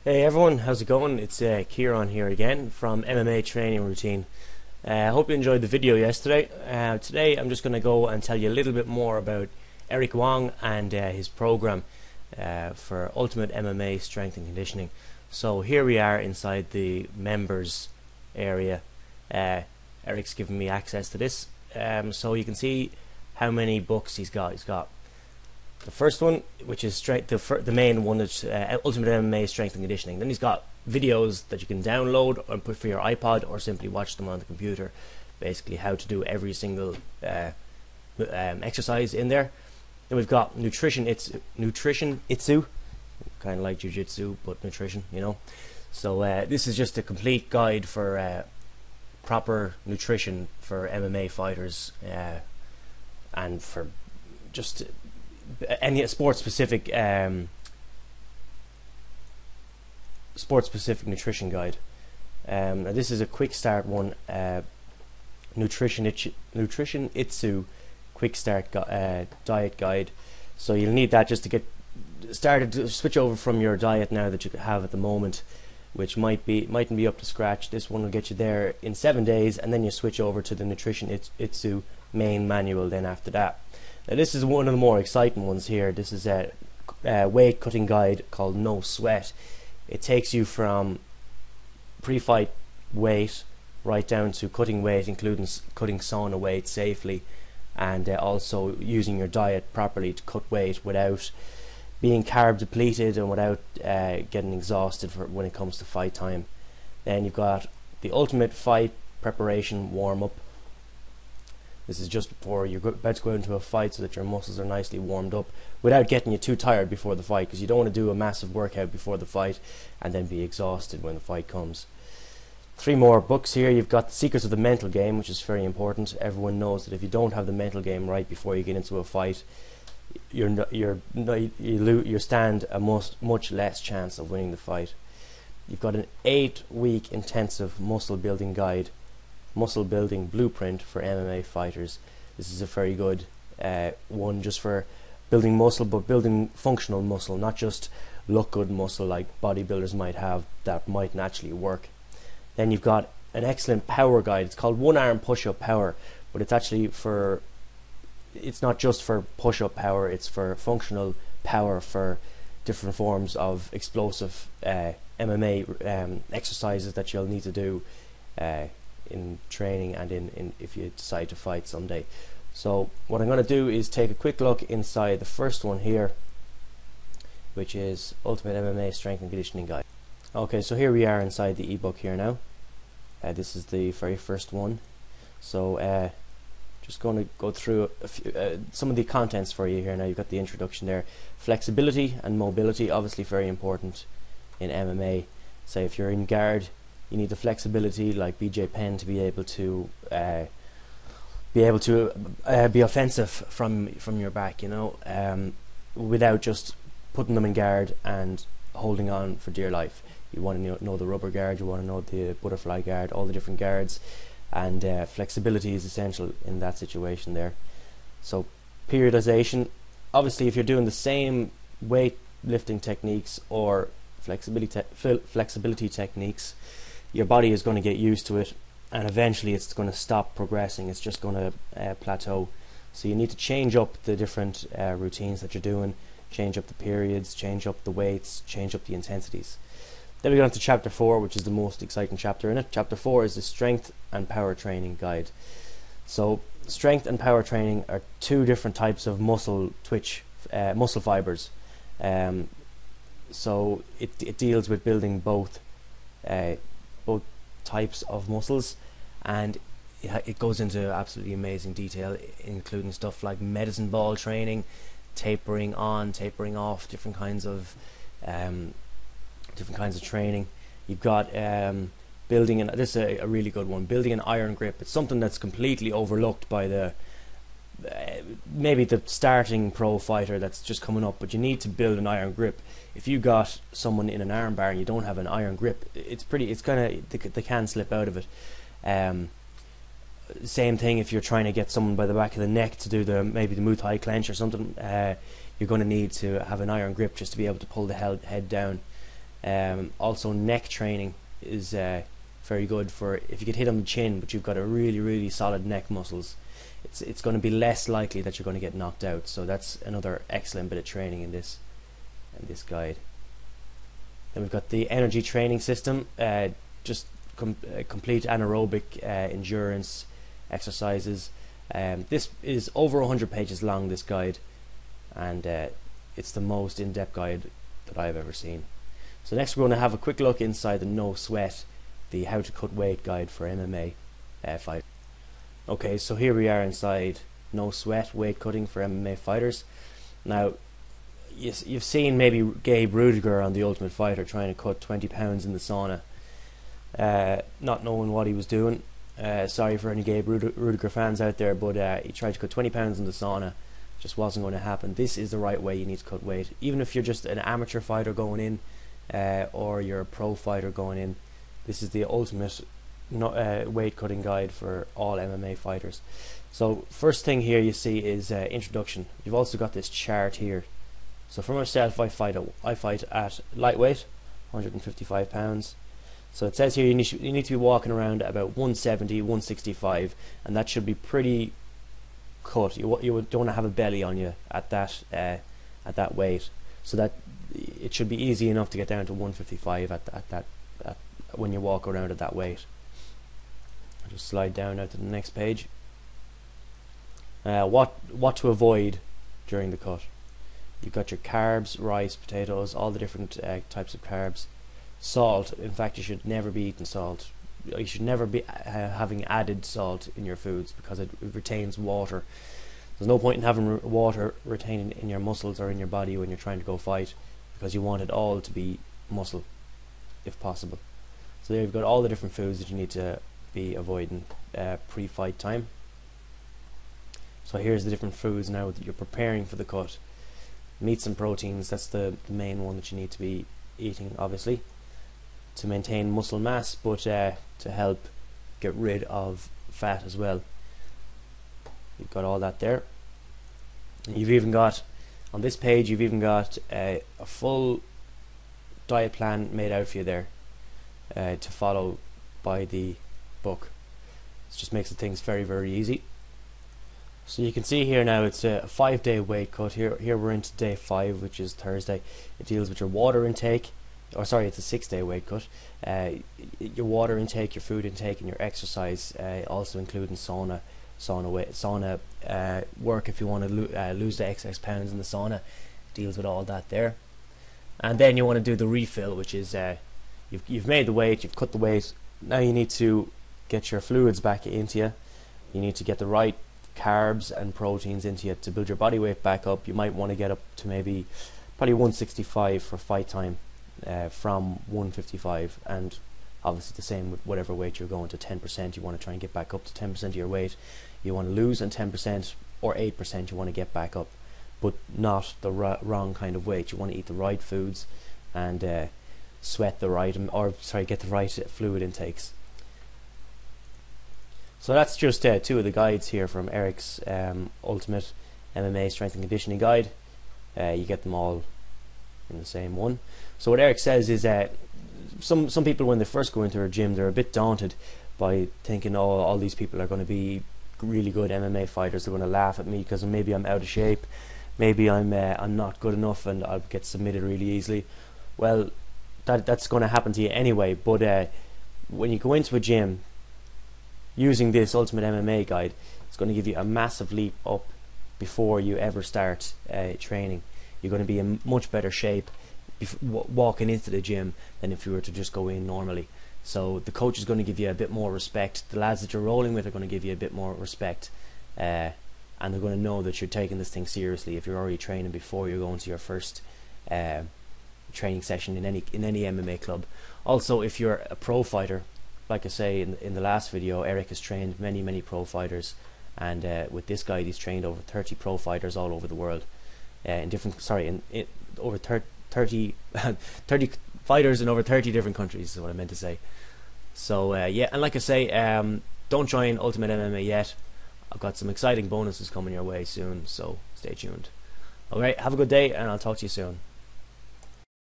Hey everyone, how's it going? It's Kieran here again from MMA Training Routine. I hope you enjoyed the video yesterday. Today I'm just going to go and tell you a little bit more about Eric Wong and his program for Ultimate MMA Strength and Conditioning. So here we are inside the members area. Eric's given me access to this, so you can see how many books he's got. He's got the first one, which is the main one, is Ultimate MMA Strength and Conditioning. Then he's got videos that you can download and put for your iPod or simply watch them on the computer. Basically, how to do every single exercise in there. Then we've got Nutrition Itsu, kind of like Jiu-Jitsu, but nutrition, you know. So this is just a complete guide for proper nutrition for MMA fighters and for just any sports-specific nutrition guide. Now this is a quick start one. Nutrition Itsu quick start diet guide. So you'll need that just to get started, to switch over from your diet now that you have at the moment, which mightn't be up to scratch. This one will get you there in 7 days, and then you switch over to the Nutrition Itsu main manual then after that. Now this is one of the more exciting ones here. This is a weight cutting guide called No Sweat. It takes you from pre-fight weight right down to cutting weight, including cutting sauna weight safely, and also using your diet properly to cut weight without being carb depleted and without getting exhausted when it comes to fight time. Then you've got the Ultimate Fight Preparation Warm-Up. This is just before you're about to go into a fight, so that your muscles are nicely warmed up without getting you too tired before the fight, because you don't want to do a massive workout before the fight and then be exhausted when the fight comes. 3 more books here. You've got The Secrets of the Mental Game, which is very important. Everyone knows that if you don't have the mental game right before you get into a fight, you stand a much less chance of winning the fight. You've got an 8-week intensive muscle building guide, muscle building blueprint for MMA fighters. This is a very good one just for building muscle, but building functional muscle, not just look good muscle like bodybuilders might have that might naturally work. Then you've got an excellent power guide. It's called One Arm Push-Up Power, but it's actually it's not just for push-up power, it's for functional power for different forms of explosive MMA exercises that you'll need to do in training and in if you decide to fight someday. So what I'm going to do is take a quick look inside the first one here, which is Ultimate MMA Strength and Conditioning Guide. Okay, so here we are inside the ebook here now. This is the very first one. So just going to go through some of the contents for you here now. You've got the introduction there. Flexibility and mobility, obviously very important in MMA. So if you're in guard, you need the flexibility like BJ Penn to be able to be offensive from your back, you know, without just putting them in guard and holding on for dear life. You want to know the rubber guard, you want to know the butterfly guard, all the different guards, and flexibility is essential in that situation there. So periodization, obviously if you're doing the same weight lifting techniques or flexibility techniques, your body is going to get used to it, and eventually it's going to stop progressing. It's just going to plateau. So you need to change up the different routines that you're doing, change up the periods, change up the weights, change up the intensities. Then we get on to chapter 4, which is the most exciting chapter in it. Chapter 4 is the Strength and Power Training Guide. So strength and power training are 2 different types of muscle fibers. So it deals with building both types of muscles, and it goes into absolutely amazing detail, including stuff like medicine ball training, tapering on, tapering off, different kinds of training. You've got building, and this is a really good one, building an iron grip. It's something that's completely overlooked by the maybe the starting pro fighter that's just coming up, but you need to build an iron grip. If you got someone in an arm bar and you don't have an iron grip, it's kind of, they can slip out of it. Same thing if you're trying to get someone by the back of the neck to do maybe the Muay Thai clench or something. You're going to need to have an iron grip just to be able to pull the head down. Also, neck training is very good for if you get hit on the chin, but you've got a really solid neck muscles. It's going to be less likely that you're going to get knocked out. So that's another excellent bit of training in this guide. Then we've got the energy training system, just complete anaerobic endurance exercises. This is over 100 pages long, this guide, and it's the most in-depth guide that I've ever seen. So next we're going to have a quick look inside the No Sweat, the how to cut weight guide for MMA fight. Okay, so here we are inside No Sweat weight cutting for MMA fighters. Now, you've seen maybe Gabe Rudiger on The Ultimate Fighter trying to cut 20 pounds in the sauna, not knowing what he was doing. Sorry for any Gabe Rudiger fans out there, but he tried to cut 20 pounds in the sauna. Just wasn't going to happen. This is the right way you need to cut weight. Even if you're just an amateur fighter going in, or you're a pro fighter going in, this is the ultimate weight cutting guide for all MMA fighters. So first thing here you see is introduction. You've also got this chart here. So for myself, I fight at lightweight, 155 pounds. So it says here you need to be walking around about 170, 165, and that should be pretty cut. You don't want to have a belly on you at that weight. So that it should be easy enough to get down to 155 at when you walk around at that weight. I'll just slide down now to the next page. What to avoid during the cut. You've got your carbs, rice, potatoes, all the different types of carbs. Salt. In fact, you should never be eating salt. You should never be having added salt in your foods, because it retains water. There's no point in having water retained in your muscles or in your body when you're trying to go fight, because you want it all to be muscle if possible. So there you've got all the different foods that you need to be avoiding pre-fight time. So here's the different foods now that you're preparing for the cut. Meats and proteins, that's the main one that you need to be eating, obviously, to maintain muscle mass, but to help get rid of fat as well. You've got all that there. You've even got, on this page, you've even got a full diet plan made out for you there to follow by the book. It just makes the things very easy. So you can see here now it's a 5-day weight cut. Here we're into day 5, which is Thursday. It deals with your water intake, or sorry, it's a 6-day weight cut. Your water intake, your food intake, and your exercise, also including sauna work if you want to lose the excess pounds in the sauna. Deals with all that there. And then you want to do the refill, which is you've made the weight, you've cut the weight. Now you need to get your fluids back into you. You need to get the right carbs and proteins into you to build your body weight back up. You might want to get up to probably 165 for fight time, from 155, and obviously the same with whatever weight you're going to. 10% you want to try and get back up to 10% of your weight you want to lose, and 10% or 8% you want to get back up, but not the wrong kind of weight. You want to eat the right foods and sweat the right, get the right fluid intakes. So that's just 2 of the guides here from Eric's Ultimate MMA Strength and Conditioning Guide. You get them all in the same one. So what Eric says is some people, when they first go into a gym, they're a bit daunted by thinking, oh, all these people are going to be really good MMA fighters. They're going to laugh at me because maybe I'm out of shape, maybe I'm not good enough, and I'll get submitted really easily. Well, that's going to happen to you anyway. But when you go into a gym using this Ultimate MMA Guide, it's going to give you a massive leap up before you ever start training. You're going to be in much better shape walking into the gym than if you were to just go in normally. So the coach is going to give you a bit more respect. The lads that you're rolling with are going to give you a bit more respect, and they're going to know that you're taking this thing seriously if you're already training before you're going to your first training session in any MMA club. Also, if you're a pro fighter, like I say in the last video, Eric has trained many pro fighters, and with this guide he's trained over 30 pro fighters all over the world, over 30 fighters in over 30 different countries is what I meant to say. So yeah, and like I say, don't join Ultimate MMA yet. I've got some exciting bonuses coming your way soon, so stay tuned. Alright, have a good day, and I'll talk to you soon.